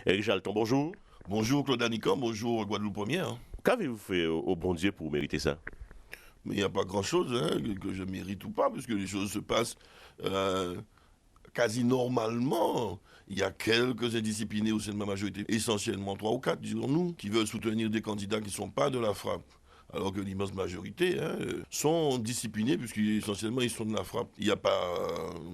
Éric Jalton, bonjour. Bonjour Claude Anicom, bonjour Guadeloupe Première. Qu'avez-vous fait au bon Dieu pour mériter ça? Mais il n'y a pas grand-chose que je mérite ou pas, puisque les choses se passent euh, quasi normalement. Il y a quelques indisciplinés au sein de ma majorité, essentiellement 3 ou 4, disons-nous, qui veulent soutenir des candidats qui ne sont pas de la frappe. Alors que l'immense majorité sont disciplinés, puisqu'essentiellement ils sont de la frappe. Il n'y a pas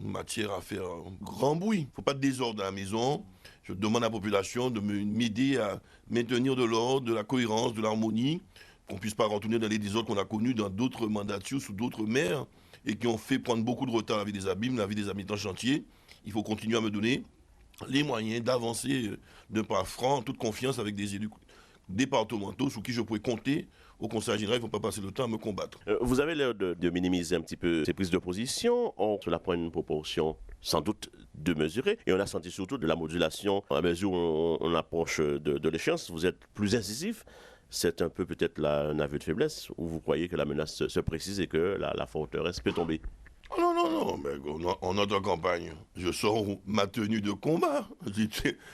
matière à faire grand bruit. Il ne faut pas de désordre à la maison. Je demande à la population de m'aider à maintenir de l'ordre, de la cohérence, de l'harmonie, qu'on ne puisse pas retourner dans les désordres qu'on a connus dans d'autres mandatures, sous d'autres maires, et qui ont fait prendre beaucoup de retard la vie des abîmes, la vie des habitants chantiers. Il faut continuer à me donner les moyens d'avancer d'un pas franc, en toute confiance, avec des élus départementaux sur qui je pourrais compter au Conseil général. Il ne faut pas passer le temps à me combattre. Vous avez l'air de minimiser un petit peu ces prises de position. Cela prend une proportion sans doute démesurée. Et on a senti surtout de la modulation à mesure où on approche de l'échéance. Vous êtes plus incisif. C'est un peu peut-être un aveu de faiblesse où vous croyez que la menace se précise et que la forteresse peut tomber. Non, non, non, mais on entre en campagne. Je sors ma tenue de combat.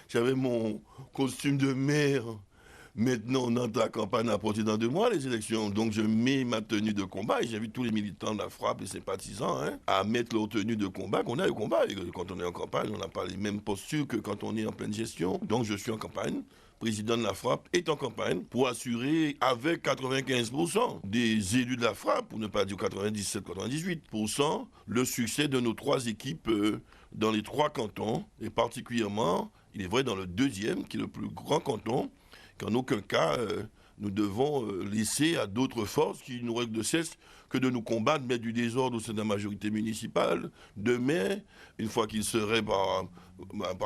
J'avais mon costume de maire. Maintenant, on entre la campagne à partir dans 2 mois, les élections. Donc, je mets ma tenue de combat et j'invite tous les militants de la frappe et sympathisants à mettre leur tenue de combat, qu'on a au combat. Et quand on est en campagne, on n'a pas les mêmes postures que quand on est en pleine gestion. Donc, je suis en campagne. Président de la frappe est en campagne pour assurer avec 95% des élus de la frappe, pour ne pas dire 97-98%, le succès de nos 3 équipes dans les 3 cantons, et particulièrement, il est vrai, dans le 2e, qui est le plus grand canton, qu'en aucun cas, nous devons laisser à d'autres forces qui n'auraient de cesse que de nous combattre, mettre du désordre au sein de la majorité municipale. Demain, une fois qu'il serait par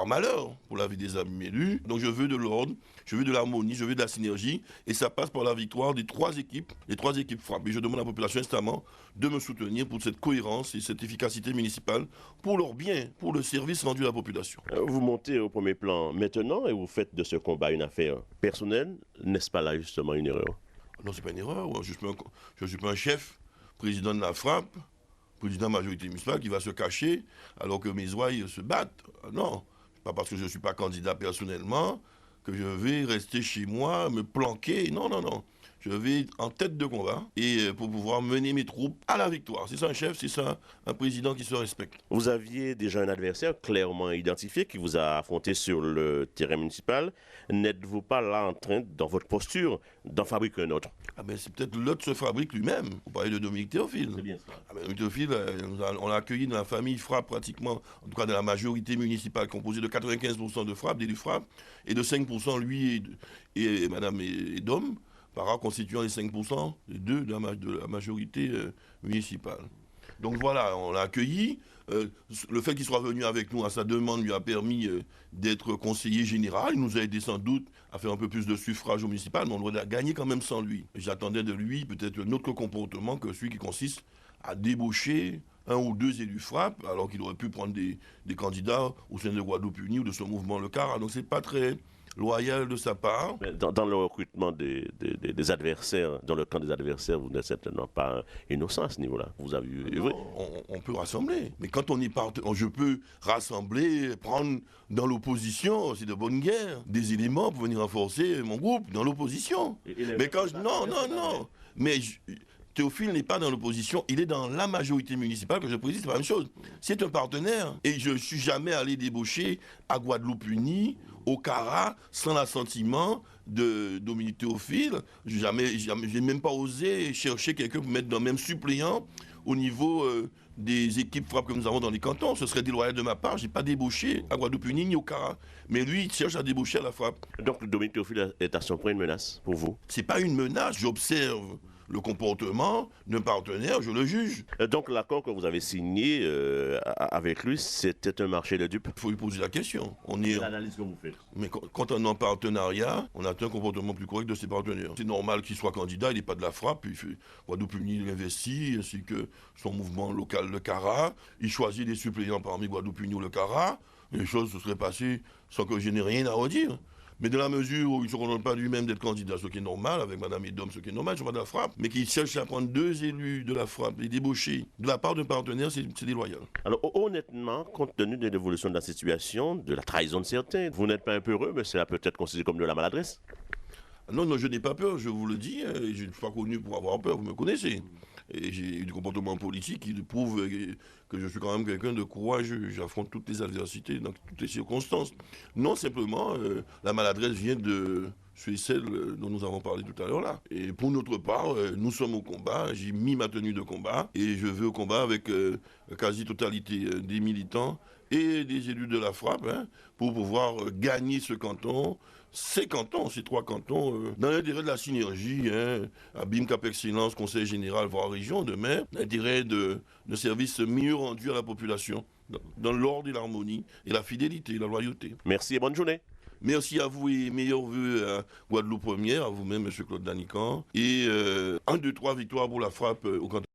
malheur pour la vie des amis élus. Donc je veux de l'ordre, je veux de l'harmonie, je veux de la synergie. Et ça passe par la victoire des 3 équipes, les 3 équipes frappent. Et je demande à la population instamment de me soutenir pour cette cohérence et cette efficacité municipale, pour leur bien, pour le service rendu à la population. Vous montez au premier plan maintenant et vous faites de ce combat une affaire personnelle. N'est-ce pas là justement une erreur? Non, c'est pas une erreur. Je ne suis pas un chef, président de la frappe, président de la majorité municipale qui va se cacher alors que mes ouailles se battent. Non, c'est pas parce que je ne suis pas candidat personnellement que je vais rester chez moi, me planquer. Non, non, non. Je vais en tête de combat et pour pouvoir mener mes troupes à la victoire. C'est ça un chef, c'est ça un président qui se respecte. Vous aviez déjà un adversaire clairement identifié qui vous a affronté sur le terrain municipal. N'êtes-vous pas là en train, dans votre posture, d'en fabriquer un autre? Ah ben c'est peut-être l'autre se fabrique lui-même. Vous parlez de Dominique Théophile. C'est bien ça. Ah ben, Dominique Théophile, on l'a accueilli dans la famille Frappe pratiquement, en tout cas dans la majorité municipale composée de 95% de Frappe, d'élus Frappe, et de 5% lui et Madame Edom, constituant les 5%, les deux de la majorité municipale. Donc voilà, on l'a accueilli. Le fait qu'il soit venu avec nous à sa demande lui a permis d'être conseiller général. Il nous a aidé sans doute à faire un peu plus de suffrage au municipal, mais on aurait gagné quand même sans lui. J'attendais de lui peut-être un autre comportement que celui qui consiste à débaucher 1 ou 2 élus frappe, alors qu'il aurait pu prendre des candidats au sein de Guadeloupe Unie ou de son mouvement Le Cara. Donc c'est pas très loyal de sa part. Dans le recrutement des adversaires, dans le camp des adversaires, vous n'êtes certainement pas innocent à ce niveau-là. Vous avez œuvré. On peut rassembler. Mais quand on est je peux rassembler, prendre dans l'opposition, c'est de bonne guerre, des éléments pour venir renforcer mon groupe dans l'opposition. Mais quand non, non, non. Mais Théophile n'est pas dans l'opposition, il est dans la majorité municipale que je préside, c'est pas la même chose. C'est un partenaire. Et je ne suis jamais allé débaucher à Guadeloupe Unie, au Cara, sans l'assentiment de Dominique Théophile. J'ai même pas osé chercher quelqu'un pour mettre dans le même suppléant au niveau des équipes frappe que nous avons dans les cantons. Ce serait déloyal de ma part, je n'ai pas débauché à Guadeloupe Unie ni au Cara. Mais lui, il cherche à débaucher à la frappe. Donc Dominique Théophile est à son point une menace pour vous? C'est pas une menace, j'observe le comportement d'un partenaire, je le juge. Donc l'accord que vous avez signé avec lui, c'était un marché de dupes? Il faut lui poser la question. C'est l'analyse que vous faites. Mais quand on est en partenariat, on attend un comportement plus correct de ses partenaires. C'est normal qu'il soit candidat, il n'est pas de la frappe, il fait Guadeloupe Unie, il investit, ainsi que son mouvement local, le Cara. Il choisit des suppléants parmi Guadeloupe Unie ou le Cara. Les choses se seraient passées sans que je n'ai rien à redire. Mais dans la mesure où il ne se contente pas lui-même d'être candidat, ce qui est normal, avec Mme Edom, ce qui est normal, je ne suis pas de la frappe, mais qu'il cherche à prendre 2 élus de la frappe, les débaucher de la part d'un partenaire, c'est déloyal. Alors honnêtement, compte tenu de l'évolution de la situation, de la trahison de certains, vous n'êtes pas un peu heureux, mais c'est peut-être considéré comme de la maladresse? Non, non, je n'ai pas peur, je vous le dis. Je ne suis pas connu pour avoir peur, vous me connaissez. Et j'ai eu des comportements politiques qui prouvent que je suis quand même quelqu'un de courageux. J'affronte toutes les adversités dans toutes les circonstances. Non, simplement, la maladresse vient de celle dont nous avons parlé tout à l'heure là. Et pour notre part, nous sommes au combat. J'ai mis ma tenue de combat et je vais au combat avec la quasi-totalité des militants et des élus de la frappe pour pouvoir gagner ce canton. Ces cantons, ces 3 cantons, dans l'intérêt de la synergie, Abim Cap Excellence, Conseil général, voire région, demain, l'intérêt de services mieux rendus à la population, dans l'ordre et l'harmonie, et la fidélité, et la loyauté. Merci et bonne journée. Merci à vous et meilleurs vœux à Guadeloupe Première, à vous-même, M. Claude Danican. Et 1, 2, 3 victoires pour la frappe au canton.